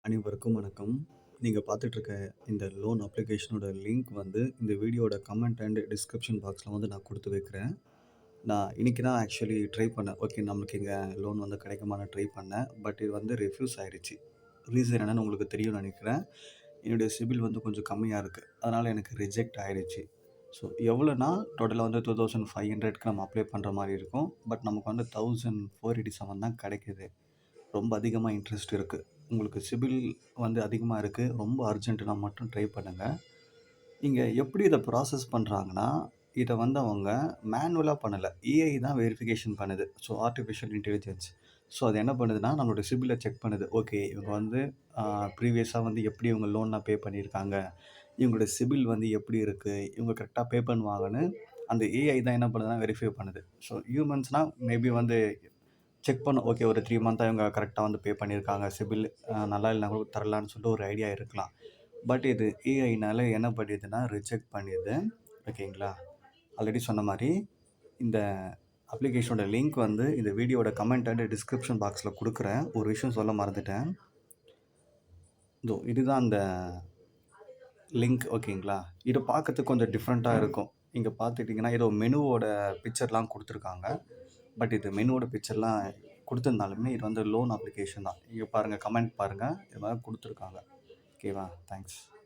அனைவருக்கும் வணக்கம். நீங்க பார்த்துட்ருக்க இந்த லோன் அப்ளிகேஷனோட லிங்க் வந்து இந்த வீடியோட கமெண்ட் அண்ட் டிஸ்கிரிப்ஷன் பாக்ஸ்ல வந்து நான் குடுத்து வைக்கிறேன். நான் இன்னைக்கு தான் ஆக்சுவலி ட்ரை பண்ணேன். ஓகே நம்மளுக்கு இங்க லோன் வந்து கிடைக்குமான்னு ட்ரை பண்ணேன். பட் இது வந்து ரெஃப்யூஸ் ஆயிடுச்சு. ரீசன் என்னன்னு உங்களுக்கு தெரியும்னு நெனைக்கிறேன். என்னுடைய சிபில் வந்து கொஞ்சம் கம்மியா இருக்கு. அதனால எனக்கு ரிஜெக்ட் ஆயிடுச்சு. ஸோ எவ்வளோனா டோட்டலா வந்து 2500க்கு நம்ம அப்ளை பண்ற மாரி இருக்கும். பட் நமக்கு வந்து 1487 தான் கிடைக்குது. ரொம்ப அதிகமா இன்ட்ரெஸ்ட் இருக்கு. உங்களுக்கு சிபில் வந்து அதிகமா இருக்கு. ரொம்ப அர்ஜென்ட்னா மட்டும் ட்ரை பண்ணுங்க. இங்க எப்படி இத ப்ராசஸ் பண்றாங்கன்னா, இத வந்து அவங்க மேனுவலா பண்ணல. ஏஐ தான் வெரிஃபிகேஷன் பண்ணுது. So artificial intelligence. ஸோ அது என்ன பண்ணுதுன்னா, நம்மளோட சிபில செக் பண்ணுது. ஓகே இவங்க வந்து ப்ரீவியஸா வந்து எப்படி இவங்க லோன்லாம் பே பண்ணியிருக்காங்க. இவங்களோட சிபில் வந்து எப்படி இருக்கு. இவங்க கரெக்ட்டா பே பண்ணுவாங்கன்னு அந்த ஏஐ தான் என்ன பண்ணுதுன்னா வெரிஃபை பண்ணுது. ஸோ ஹியூமன்ஸ்னா மேபி வந்து செக் பண்ணும். ஓகே ஒரு 3 மந்த்தா இவங்க கரெக்ட்டா வந்து பே பண்ணியிருக்காங்க. சிபில் நல்லா இல்லனா கூட தரலான்னு சொல்லிட்டு ஒரு ஐடியா இருக்கலாம். பட் இது ஏஐனால என்ன பண்ணிடுதுன்னா, ரிஜெக்ட் பண்ணிடுது. ஓகேங்களா? ஆல்ரெடி சொன்ன மாரி, இந்த அப்ளிகேஷனோட லிங்க் வந்து இந்த வீடியோட கமெண்ட் அண்ட் டிஸ்கிரிப்ஷன் பாக்ஸ்ல குடுக்குறேன். ஒரு விஷயம் சொல்ல மறந்துட்டேன். இதுதான் அந்த லிங்க் ஓகேங்களா? இது பார்க்கறதுக்கு கொஞ்சம் டிஃப்ரெண்ட்டா இருக்கும். இங்க பார்த்துக்கிட்டீங்கன்னா, ஏதோ மெனுவோட பிக்சர்லாம் குடுத்துருக்காங்க. பட் இது மெனுவோட பிக்சர்லாம் குடுத்திருந்தாலுமே, இது வந்து லோன் அப்ளிகேஷன் தான். இங்க பாருங்க, கமெண்ட் பாருங்க. இது மாரி குடுத்துருக்காங்க. ஓகேவா? தேங்க்ஸ்.